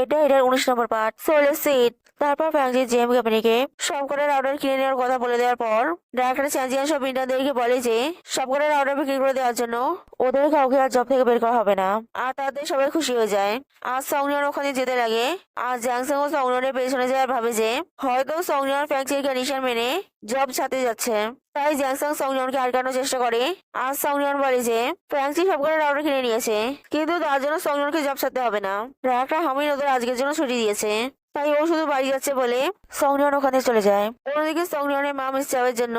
এটার 19 নম্বর পার্ট। সোলে সিট। তারপর ফ্র্যাঙ্কলিন জেম কোম্পানিকে সবকটা রাউটার কিনে নেওয়ার কথা বলে দেওয়ার পর ডাইরেক্টর চ্যানজিয়ান সব ইন্টারদেরকে বলে যে সবকটা রাউটার বিক্রি করে দেওয়ার জন্য ওদের কাউকে আর জব থেকে বের করা হবে না। আর তাদের সবাই খুশি হয়ে যায়। আর সংনিয়ন ওখানে যেতে লাগে। আর জ্যাংসং ও সংনিয়নের পেছনে যায় আর ভাবে যে হয়তো সংনিয়ন ফ্র্যাঙ্কলির কন্ডিশন মেনে জব ছাড়তে যাচ্ছে। তাই জ্যাংসং সংনিয়নকে আটকানোর চেষ্টা করে। আর সংনিয়ন বলে যে ফ্র্যাঙ্কলি সবকটা রাউটার কিনে নিয়েছে, কিন্তু তার জন্য সংনিয়নকে জব ছাড়তে হবে না। ডাইরেক্টর হামিন ওদের আজকের জন্য ছুটি দিয়েছে, তাই ও শুধু বাড়ি যাচ্ছে বলে সংনিয়ন ওখানে চলে যায়। অন্যদিকে সংনিয়নের মা মিস চাওয়ের জন্য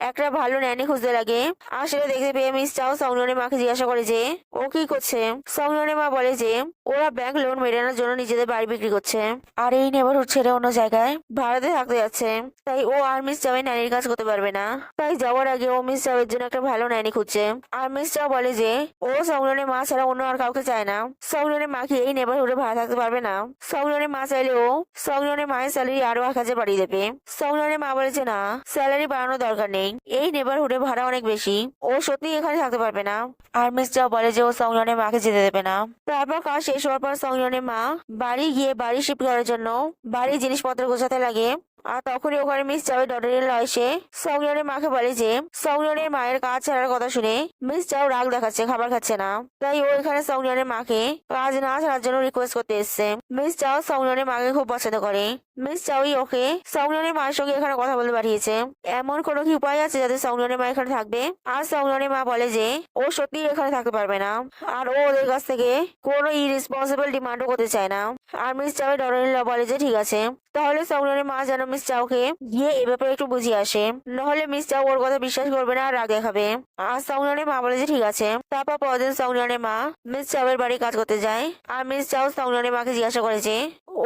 একটা ভালো ন্যানি খুঁজতে লাগে। আর সেটা দেখতে পেয়ে মিস চাও সংনিয়নের মাকে জিজ্ঞাসা করে যে ও কি করছে। সংনিয়নের মা বলে যে ওরা ব্যাংক লোন মেটানোর জন্য নিজেদের বাড়ি বিক্রি করছে, আর এই নেবারহুড ছেড়ে অন্য জায়গায় ভাড়াতে থাকতে যাচ্ছে। তাই ও আর মিস চাওয়ের ন্যানির কাজ করতে পারবে না। তাই যাওয়ার আগে ও মিস চাওয়ের জন্য একটা ভালো ন্যানি খুঁজছে। আর মিস চাও বলে যে ও সংনিয়নের মা ছাড়া অন্য আর কাউকে চায় না। সংনিয়নের মা কি এই নেবারহুডে ভাড়া থাকতে পারবে না? সংনিয়নের মা চাইলেও সংনিয়নের মায়ের স্যালারি আরো 1,000 বাড়িয়ে দেবে। সংনিয়নের মা বলেছে না, স্যালারি বাড়ানোর দরকার নেই, এই নেবারহুডে ভাড়া অনেক বেশি, ও সত্যি এখানে থাকতে পারবে না। আর মিস চাও বলে যে ও সংনিয়নের মাকে যেতে দেবে না। তারপর কাজ শেষ হওয়ার পর সংনিয়নের মা বাড়ি গিয়ে বাড়ি শিফট করার জন্য বাড়ির জিনিসপত্র গোছাতে লাগে। আর তখনই ওখানে মিস চাওয়ের ডটার ইন ল এসে সংনিয়নের মাকে বলে যে সংনিয়নের মায়ের কাজ ছাড়ার কথা শুনে মিস চাও রাগ দেখাচ্ছে, খাবার খাচ্ছে না। তাই ও এখানে সংনিয়নের মাকে কাজ না ছাড়ার জন্য রিকোয়েস্ট করতে এসছে। মিস চাও সংনিয়নের মাকে খুব পছন্দ করে। মিস চাওই ওকে সংনিয়নের মায়ের সঙ্গে এখানে কথা বলতে পাঠিয়েছে। এমন কোনো কি উপায় আছে যাতে সংনিয়নের মা এখানে থাকবে? আর সংনিয়নের মা বলে যে ও সত্যি এখানে থাকতে পারবে না, আর ও ওদের কাছ থেকে কোনো ইরেসপন্সিবল ডিমান্ডও করতে চায় না। আর মিস চাওয়ের ডটার ইন ল বলে যে ঠিক আছে, তাহলে সংনিয়নের মা যেন মিস চাওকে গিয়ে এ ব্যাপারে একটু বুঝিয়ে আসে, নহলে মিস চাও ওর কথা বিশ্বাস করবে না আর রাগ দেখাবে। আর সংনিয়নের মা বলে যে ঠিক আছে। তারপর পরদিন সংনিয়নের মা মিস চাওয়ের বাড়ি কাজ করতে যায়। আর মিস চাও সংনিয়নের মাকে জিজ্ঞাসা করে যে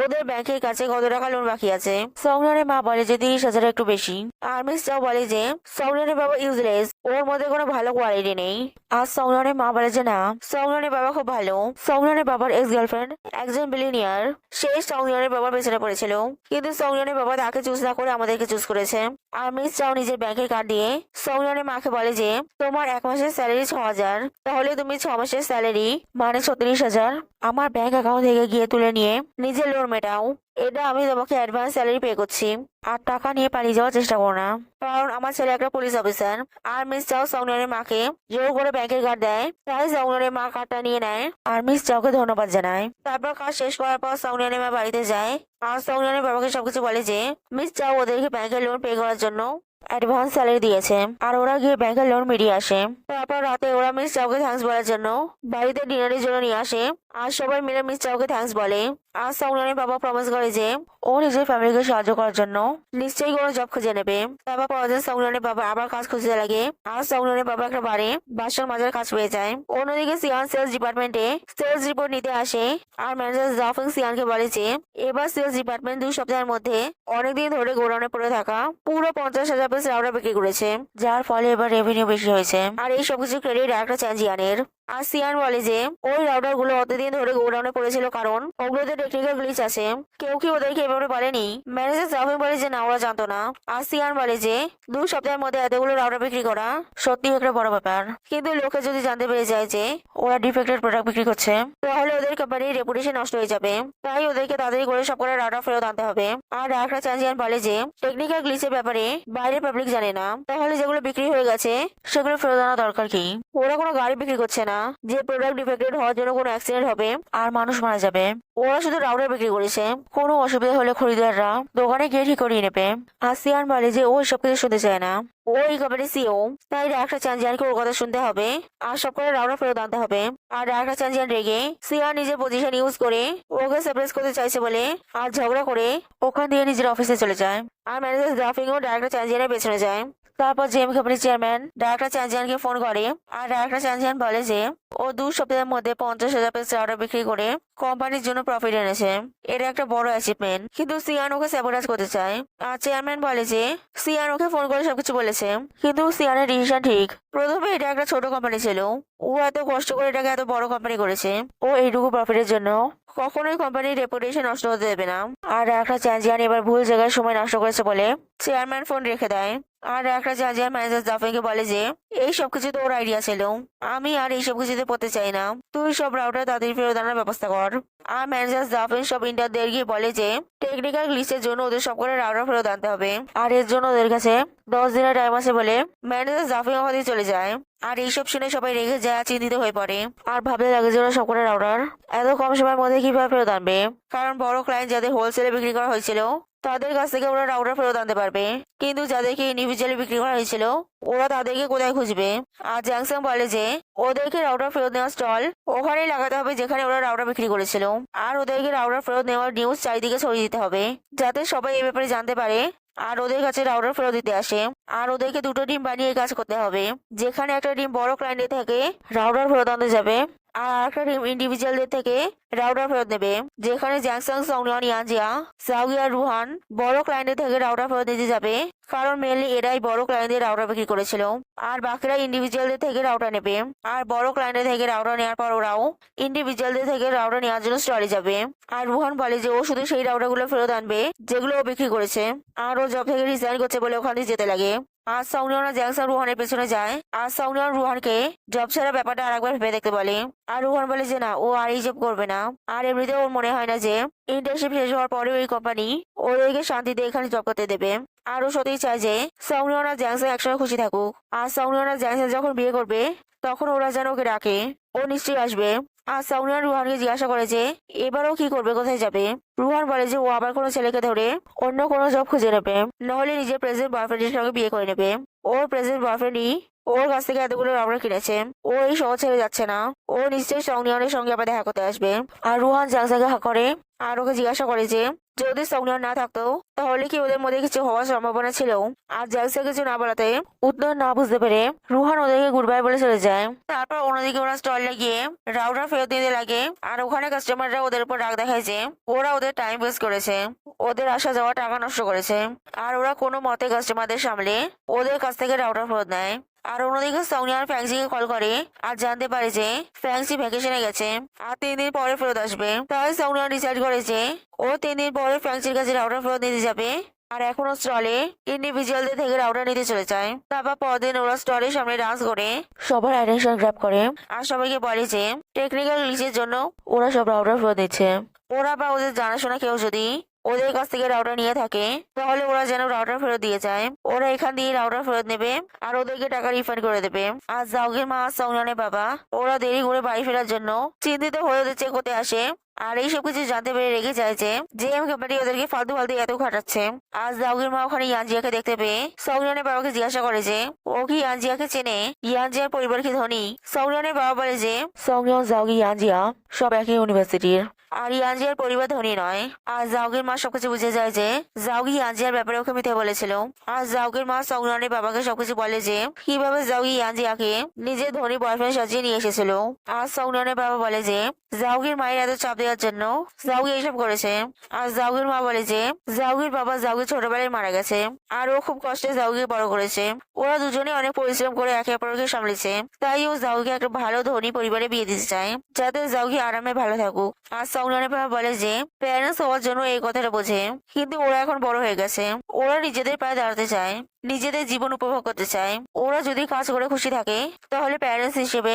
ওদের ব্যাংকের কাছে কত টাকা লোন বাকি আছে। সংনিয়নের মা বলে যে 30,000 একটু বেশি। আর মিস চাও বলে যে সংনিয়নের বাবা ইউজলেস, ওর মধ্যে কোনো ভালো কোয়ালিটি নেই। আর সংনিয়নের মা বলে যে না, সংনিয়নের বাবা খুব ভালো। সংনিয়নের বাবার এক্স গার্লফ্রেন্ড একজন বিলিনিয়ার, সে সংনিয়নের বাবার পেছনে পড়েছিল, কিন্তু সংনিয়নের বাবা তাকে চুজ না করে আমাদেরকে চুজ করেছে। আর মিস চাও নিজের ব্যাংকের কার্ড দিয়ে সংনিয়নের মাকে বলে যে তোমার 1 মাসের স্যালারি 6,000, তাহলে তুমি 6 মাসের স্যালারি মানে 36,000 আমার ব্যাংক অ্যাকাউন্ট থেকে গিয়ে তুলে নিয়ে নিজের লোন মেটাও। এটা আমি তোমাকে অ্যাডভান্স স্যালারি পে করছি। আর টাকা নিয়ে পালিয়ে যাওয়ার চেষ্টা করো না, কারণ আমার ছেলে একটা পুলিশ অফিসার। আর মিস চাও সংনিয়নের মাকে জোর করে ব্যাংকের কার্ড দেয়, তাই সংনিয়নের মা কার্ডটা নিয়ে নেয় আর মিস চাওকে ধন্যবাদ জানায়। তারপর কাজ শেষ করার পর সংনিয়নের মা বাড়িতে যায়। আর সংনিয়নের বাবাকে সবকিছু বলে যে মিস চাও ওদেরকে ব্যাংকের লোন পে করার জন্য অ্যাডভান্স স্যালারি দিয়েছে, আর ওরা গিয়ে ব্যাংকের লোন মিটিয়ে আসে। তারপর রাতে ওরা মিস চাওকে থ্যাঙ্কস বলার জন্য বাড়িতে ডিনারের জন্য নিয়ে আসে। আর সবাই মিলে মিস চাওকে থ্যাঙ্কস বলে। আর সংনিয়নের বাবা প্রমিস করে যে ও নিজের ফ্যামিলিকে সাহায্য করার জন্য নিশ্চয়ই কোনো জব খুঁজে নেবে। তারপর পরদিন সংনিয়নের বাবা আবার কাজ খুঁজতে লাগে। আর সংনিয়নের বাবা একটা বারে বাসন মাজার কাজ পেয়ে যায়। অন্যদিকে সিয়ান সেলস ডিপার্টমেন্টে সেলস রিপোর্ট নিতে আসে। আর ম্যানেজার জাফিং সিয়ানকে বলে যে এবার সেলস ডিপার্টমেন্ট 2 সপ্তাহের মধ্যে অনেকদিন ধরে গোডাউনে পড়ে থাকা পুরো 50,000 পিস রাউটার বিক্রি করেছে, যার ফলে এবার রেভিনিউ বেশি হয়েছে। আর এই সবকিছু ক্রেডিট ডাইরেক্টর চ্যানজিয়ানের। আর সিয়ান বলে যে ওই রাউটার গুলো অতদিন ধরে গোডাউনে পড়েছিল কারণ ওগুলোতে টেকনিক্যাল গ্লিচ আছে, কেউ কি ওদেরকে এভাবে বলেনি? ম্যানেজার জাফিং বলে যে না, ওরা জানতো না। আর সিয়ান বলে যে 2 সপ্তাহের মধ্যে এতগুলো রাউটার বিক্রি করা সত্যি একটা বড় ব্যাপার, কিন্তু লোকে যদি জানতে পেরে যায় যে ওরা ডিফেক্টেড প্রোডাক্ট বিক্রি করছে, তাহলে ওদের কোম্পানির রেপুটেশন নষ্ট হয়ে যাবে। তাই ওদেরকে তাড়াতাড়ি করে সবকটা রাউটার ফেরত আনতে হবে। আর ডাইরেক্টর চ্যানজিয়ান বলে যে টেকনিক্যাল গ্লিচের ব্যাপারে বাইরের পাবলিক জানে না, তাহলে যেগুলো বিক্রি হয়ে গেছে সেগুলো ফেরত আনা দরকার কি? ওরা কোনো গাড়ি বিক্রি করছে না যে প্রোডাক্ট ডিফেক্টেড হওয়ার জন্য কোনো অ্যাক্সিডেন্ট হবে আর মানুষ মারা যাবে। ওরা শুধু রাউটার বিক্রি করেছে, কোনো অসুবিধা হলে খরিদ্দাররা দোকানে গিয়ে ঠিক করিয়ে নেবে। আর সিয়ান বলে যে ও সব কিছু শুনতে চায় না, ওই কোম্পানির সিও, তাই ডাইরেক্টর চ্যানজিয়ানকে ওর কথা শুনতে হবে আর সব করে রাউটার ফেরত আনতে হবে। আর ডাইরেক্টর চ্যানজিয়ান রেগে সিয়ান নিজের পজিশন ইউজ করে ওকে সারপ্রাইজ করতে চাইছে বলে আর ঝগড়া করে ওখান দিয়ে নিজের অফিসে চলে যায়। আর ম্যানেজার জাফিংও ডাইরেক্টর চ্যানজিয়ানের পেছনে যায়। তারপর জেম কোম্পানির চেয়ারম্যান ডাইরেক্টর চ্যানজিয়ানকে ফোন করে। আর ডাইরেক্টর চ্যানজিয়ান বলে যে ও 2 সপ্তাহের মধ্যে 50,000 পিস রাউটার বিক্রি করে কোম্পানির জন্য প্রফিট এনেছে, এটা একটা বড় অ্যাচিভমেন্ট। কিন্তু সিয়ান ওকে স্যাবোটাজ করতে চায়। আর চেয়ারম্যান বলে যে সিয়ান ওকে ফোন করে সবকিছু বলেছে, কিন্তু সিয়ানের ডিসিশন ঠিক। প্রথমে এটা একটা ছোট কোম্পানি ছিল, ও এত কষ্ট করে এটাকে এত বড় কোম্পানি করেছে, ও এইটুকু প্রফিটের জন্য কখনোই কোম্পানির রেপুটেশন নষ্ট হতে দেবে না। আর ডাইরেক্টর চ্যানজিয়ান এবার ভুল জায়গায় সময় নষ্ট করেছে বলে চেয়ারম্যান ফোন রেখে দেয়। আর একটা জাজিয়ার ম্যানেজার জাফিনকে বলে যে এই সবকিছু তো ওর আইডিয়া ছিল, আমি আর এই সব কিছুতে পড়তে চাই না, তুই সব রাউটার তাদের ফেরত আনার ব্যবস্থা কর। আর ম্যানেজার জাফিন সব ইন্টারদের গিয়ে বলে যে টেকনিক্যাল গ্লিচের জন্য ওদের সব করে রাউটার ফেরত আনতে হবে, আর এর জন্য ওদের কাছে 10 দিনের টাইম আছে বলে ম্যানেজার জাফিন ওখান থেকে চলে যায়। আর এইসব শুনে সবাই রেগে যায়, চিন্তিত হয়ে পড়ে আর ভাবতে লাগে যে ওরা সব করে রাউটার এত কম সময়ের মধ্যে কিভাবে ফেরত আনবে, কারণ বড় ক্লায়েন্ট যাদের হোলসেলে বিক্রি করা হয়েছিল তাদের কাছ থেকে ওরা রাউটার ফেরত আনতে পারবে, কিন্তু যাদেরকে ইন্ডিভিজুয়ালি বিক্রি করা হয়েছিল ওরা তাদেরকে কোথায় খুঁজবে। আর জ্যাংসাং বলে যে ওদেরকে রাউটার ফেরত নেওয়ার স্টল ওখানেই লাগাতে হবে যেখানে ওরা রাউটার বিক্রি করেছিল, আর ওদেরকে রাউটার ফেরত নেওয়ার নিউজ চারিদিকে ছড়িয়ে দিতে হবে যাতে সবাই এই ব্যাপারে জানতে পারে আর ওদের কাছে রাউটার ফেরত দিতে আসে। আর ওদেরকে 2টো টিম বানিয়ে কাজ করতে হবে, যেখানে একটা টিম বড় ক্লায়েন্টের থেকে রাউটার ফেরত আনতে যাবে আর একটা টিম ইন্ডিভিজুয়ালদের থেকে রাউটার ফেরত নেবে, যেখানে জ্যাংসাং, সংনিয়ন, ইয়ানজিয়া, সাউগি আর রুহান বড় ক্লায়েন্টের থেকে রাউটার ফেরত নিতে যাবে, কারণ মেনলি এরাই বড় ক্লায়েন্টদের রাউটার বিক্রি করেছিল। আর বাকিরা ইন্ডিভিজুয়ালদের থেকে রাউটার নেবে, আর বড় ক্লায়েন্টের থেকে রাউটার নেওয়ার পর ওরাও ইন্ডিভিজুয়ালদের থেকে রাউটার নেওয়ার জন্য স্টলে যাবে। আর রুহান বলে যে ও শুধু সেই রাউটার গুলো ফেরত আনবে যেগুলো ও বিক্রি করেছে, আর ও জব থেকে রিজাইন করছে বলে ওখান থেকে যেতে লাগে। আর সংনিয়ন আর জ্যাংসাং রুহানের পেছনে যায়, আর সংনিয়ন রুহানকে জব ছাড়া ব্যাপারটা আরেকবার ভেবে দেখতে বলে। আর রুহান বলে যে না, ও আর এই জব করবে না, আর এমনিতে ওর মনে হয় না যে ইন্টার্নশিপ শেষ হওয়ার পরে ওই কোম্পানি ওদেরকে শান্তিতে এখানে জব করতে দেবে। আর ও সত্যিই চায় যে সংনিয়ন আর জ্যাংসাং একসঙ্গে খুশি থাকুক। আর সংনিয়ন আর জ্যাংসাং যখন বিয়ে করবে তখন ওরা যেন ওকে ডাকে, ও নিশ্চয়ই আসবে। আর সংনিয়ন রুহানকে জিজ্ঞাসা করে যে এবারও কি করবে, কোথায় যাবে। রুহান বলে যে ও আবার কোনো ছেলেকে ধরে অন্য কোনো জব খুঁজে নেবে, নাহলে নিজের প্রেজেন্ট বয়ফ্রেন্ডের সঙ্গে বিয়ে করে নেবে। ওর প্রেজেন্ট বয়ফ্রেন্ডই ওর কাছ থেকে এতগুলো রাউটার কিনেছে, ও এই শহর ছেড়ে যাচ্ছে না, ও নিশ্চয়ই সংনিয়নের সঙ্গে আবার দেখা করতে আসবে। আর রুহান জ্যাংসাংকে হাঁ করে আর ওকে জিজ্ঞাসা করে যে যদি সংনিয়ন না থাকতো তাহলে কি ওদের মধ্যে কিছু হওয়ার সম্ভাবনা ছিল। আর জ্যাংসাং কিছু না বলাতে উত্তর না বুঝতে পেরে রুহান ওদেরকে গুড বাই বলে চলে যায়। তারপর অন্যদিকে ওরা স্টলে গিয়ে রাউটার ফেরত দিতে লাগে, আর ওখানে কাস্টমাররা ওদের উপর রাগ দেখায় যে ওরা ওদের টাইম ওয়েস্ট করেছে, ওদের আসা যাওয়া টাকা নষ্ট করেছে, আর ওরা কোনো মতে কাস্টমারদের সামলে ওদের কাছ থেকে রাউটার ফেরত নেয়। আর অন্যদিকে সংনিয়ন ফ্যাংসিকে কল করে আর জানতে পারে যে ফ্যাংসি ভ্যাকেশনে গেছে আর 3 দিন পরে ফেরত আসবে। তাই সংনিয়ন ডিসাইড করে যে ও 3 দিন পরে ফ্যাংসির কাছে রাউটার ফেরত নিতে যাবে, আর এখনো স্টলে ইন্ডিভিজুয়ালদের থেকে রাউটার নিতে চলে যায়। তারপর পরদিন ওরা স্টলের সামনে ডান্স করে সবার অ্যাটেনশন গ্র্যাব করে আর সবাইকে বলে যে টেকনিক্যাল গ্লিচের জন্য ওরা সব রাউটার ফেরত দিচ্ছে। ওরা বা ওদের জানাশোনা কেউ যদি ওদের কাছ থেকে রাউটার নিয়ে থাকে তাহলে ওরা যেন রাউটার ফেরত দিয়ে যায়, ওরা এখান দিয়ে রাউটার ফেরত নেবে আর ওদেরকে টাকা রিফান্ড করে দেবে। আর জাউগের মা আর সংনিয়নের বাবা ওরা দেরি করে বাড়ি ফেরার জন্য চিন্তিত হয়ে ওদের চেক করতে আসে, আর এইসব কিছু জানতে পেরে রেগে যায় যে জেএম কোম্পানি ওদেরকে ফালতু ফালতু এত খাটাচ্ছে। আজ জাউগের মা ওখানে ইয়ানজিয়াকে দেখতে পেয়ে সংনিয়নের বাবাকে জিজ্ঞাসা করে যে ও কি ইয়ানজিয়াকে চেনে, ইয়ানজিয়ার পরিবার কি ধনী। সংনিয়নের বাবা বলে যে সংনিয়ন, জাউগি, ইয়ানজিয়া সব একই ইউনিভার্সিটির, আর ইয়ানজিয়ার পরিবার ধনী নয়। আর জাউগের মা সবকিছু বুঝে যায় যে জাউগি ইয়ানজিয়ার ব্যাপারে ওকে মিথ্যে বলেছিল। আর জাউগের মা সংনিয়নের বাবাকে সবকিছু বলে যে কিভাবে জাউগি ইয়ানজিয়াকে নিজের ধনী বয়ফ্রেন্ড সাজিয়ে নিয়ে এসেছিল। আর সংনিয়নের বাবা বলে যে জাউগির মায়ের এত চাপ দেওয়ার জন্য জাউগি এইসব করেছে। আর জাউগির মা বলে যে জাউগির বাবা জাউগি ছোটবেলায় মারা গেছে আর ও খুব কষ্টে জাউগিকে বড় করেছে, ওরা দুজনে অনেক পরিশ্রম করে একে অপরকে সামলেছে, তাই ও জাউগিকে একটা ভালো ধনী পরিবারে বিয়ে দিতে চায় যাতে জাউগি আরামে ভালো থাকুক। আর সংনিয়নের বাবা বলে যে প্যারেন্টস হওয়ার জন্য এই কথাটা বোঝে, কিন্তু ওরা এখন বড় হয়ে গেছে, ওরা নিজেদের পায়ে দাঁড়াতে চায়, নিজেদের জীবন উপভোগ করতে চায়। ওরা যদি কাজ করে খুশি থাকে তাহলে প্যারেন্টস হিসেবে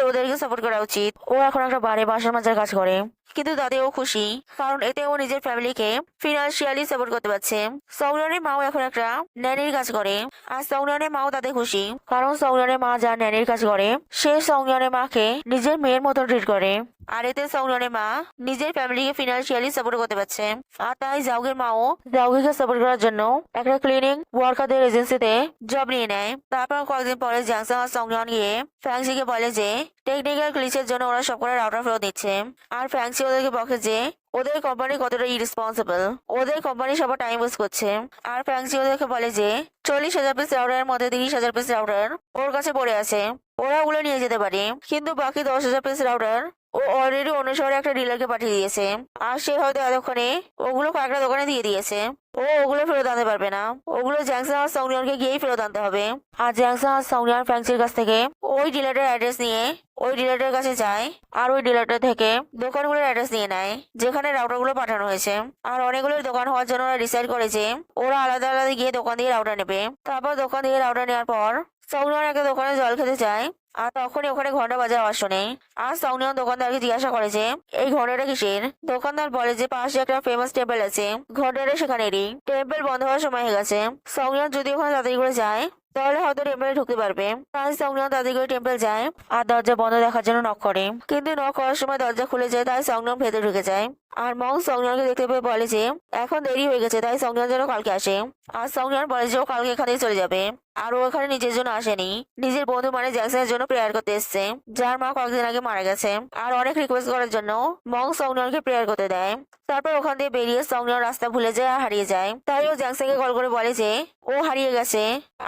ওদেরকে সাপোর্ট করা উচিত। ও এখন একটা বাড়ি বাসার মাঝে কাজ করে, কিন্তু তাতে ও খুশি, কারণ এতে ও নিজের ফ্যামিলিকে ফিনান্সিয়ালি সাপোর্ট করতে পারছে। সংনিয়নের মাও এখন একটা ন্যানির কাজ করে, আর সংনিয়নের মাও তাতে খুশি, কারণ সংনিয়নের মা যা ন্যানির কাজ করে সে সংনিয়নের মাকে নিজের মেয়ের মতো ট্রিট করে, আর এতে সংনিয়নের মা নিজের ফ্যামিলিকে ফিনান্সিয়ালি সাপোর্ট করতে পারছে। আর তাই জাউগের মাও জাউগিকে সাপোর্ট করার জন্য একটা ক্লিনিং ওয়ার্কারদের এজেন্সিতে জব নিয়ে নেয়। তারপর কয়েকদিন পরে জ্যাংসাং আর সংনিয়ন গিয়ে ফ্যাংসিকে বলে যে টেকনিক্যাল গ্লিচের জন্য ওরা সব করে রাউটার ফেরত দিচ্ছে। আর ফ্যাংসি ওদেরকে বকে যে ওদের কোম্পানি কতটা ইরেসপন্সিবল, ওদের কোম্পানি সবার টাইম ওয়েস্ট করছে। আর ফ্যাংসি ওদেরকে বলে যে 40,000 পিস রাউটারের মধ্যে 30,000 পিস রাউটার ওর কাছে পড়ে আছে, ওরা ওগুলো নিয়ে যেতে পারে, কিন্তু বাকি 10,000 পিস রাউটার ও অলরেডি অন্য শহরে একটা ডিলারকে পাঠিয়ে দিয়েছে, আর সে হয়তো এতক্ষণে ওগুলো কয়েকটা দোকানে দিয়ে দিয়েছে। ও ওগুলো ফেরত আনতে পারবে না, ওগুলো জ্যাংসাং আর সংনিয়নকে গিয়েই ফেরত আনতে হবে। আর জ্যাংসাং আর সংনিয়ন ফ্র্যাঙ্কচির কাছ থেকে ওই ডিলারের অ্যাড্রেস নিয়ে ওই ডিলারের কাছে যায় আর ওই ডিলারটার থেকে দোকানগুলোর অ্যাড্রেস নিয়ে নেয় যেখানে রাউটারগুলো পাঠানো হয়েছে। আর অনেকগুলো দোকান হওয়ার জন্য ওরা ডিসাইড করেছে ওরা আলাদা আলাদা গিয়ে দোকান থেকে রাউটার নেবে। তারপর দোকান থেকে রাউটার নেওয়ার পর সংনিয়ন একটা দোকানে জল খেতে যায় আর তখনই ওখানে ঘন্টা বাজার আওয়াজ শোনে। আর সংনিয়ন দোকানদারকে জিজ্ঞাসা করে যে এই ঘন্টাটা কিসের। দোকানদার বলে যে পাশে একটা ফেমাস টেম্পল আছে, ঘন্টাটা সেখানেরই। টেম্পল বন্ধ হওয়ার সময় হয়ে গেছে। সংনিয়ন যদি ওখানে তাড়াতাড়ি করে যায় তাহলে হয়তো টেম্পলে ঢুকতে পারবে। তাই সংনিয়ন তাড়াতাড়ি করে টেম্পল যায় আর দরজা বন্ধ দেখার জন্য নক করে, কিন্তু নক করার সময় দরজা খুলে যায়। তাই সংনিয়ন ভেতরে ঢুকে যায়। আর মং সংনিয়নকে দেখতে পেয়ে বলে যে এখন দেরি হয়ে গেছে, তাই সংনিয়ন যেন কালকে আসে। আর সংনিয়ন বলে যে ও কালকে এখান থেকে চলে যাবে। আর ও এখানে নিজের জন্য আসেনি, নিজের বন্ধু মানে জ্যাকসনের জন্য প্রেয়ার করতে এসছে, যার মা কয়েকদিন আগে মারা গেছে। আর অনেক রিকোয়েস্ট করার জন্য মং সংনিয়নকে প্রেয়ার করতে দেয়। তারপর ওখান দিয়ে বেরিয়ে সংনিয়ন রাস্তা ভুলে যায় আর হারিয়ে যায়। তাই ও জ্যাকসনকে কল করে বলে যে ও হারিয়ে গেছে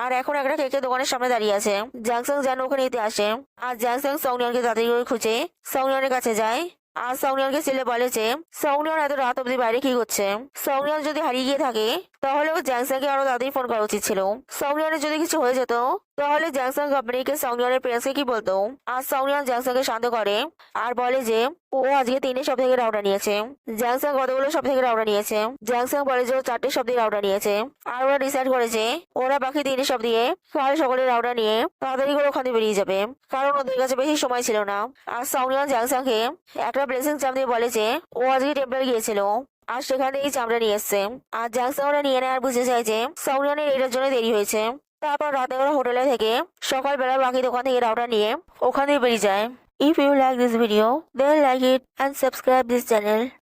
আর এখন একটা কেকের দোকানের সামনে দাঁড়িয়ে আছে। জ্যাকসন যেন ওকে নিতে আসে। আর জ্যাকসন সংনিয়নকে তাড়াতাড়ি করে খুঁজে সংনিয়নের কাছে যায়। আর সংনিয়নকে ছেলে বলে যে সংনিয়ন এত রাত অব্দি বাইরে কি করছে। সংনিয়ন যদি হারিয়ে গিয়ে থাকে তাহলে ও জ্যাকসনকে আরো তাড়াতাড়ি ফোন করা উচিত ছিল। সংনিয়নের যদি কিছু হয়ে যেত তাহলে জ্যাকসন কোম্পানিকে সংনিয়নের পেরেন্টসকে কি বলতো। আর সংনিয়ন জ্যাকসনকে শান্ত করে আর বলে যে ও আজকে 3টে সব থেকে রাউটার নিয়েছে। জ্যাকসন কতগুলো সব থেকে রাউটার নিয়েছে। জ্যাকসন বলে যে ও 4টে সব দিয়ে রাউটার নিয়েছে। আর ওরা ডিসাইড করেছে ওরা বাকি 3টে সব দিয়ে কাল সকালে রাউটার নিয়ে তাড়াতাড়ি করে ওখানে বেরিয়ে যাবে, কারণ ওদের কাছে বেশি সময় ছিল না। আর সংনিয়ন জ্যাকসনকে একটা ব্লেসিং চাপ দিয়ে বলে যে ও আজকে টেম্পল গিয়েছিল আর সেখান থেকেই চামড়া নিয়ে এসছে। আর জ্যাকসন ওরা নিয়ে নেয় আর বুঝতে চায় যে সংনিয়নের এটার জন্য দেরি হয়েছে। তারপর রাতে ওরা হোটেলে থেকে সকালবেলা বাকি দোকান থেকে রাউটার নিয়ে ওখানে বেরিয়ে যায়। If you like this video, then like it and subscribe this channel.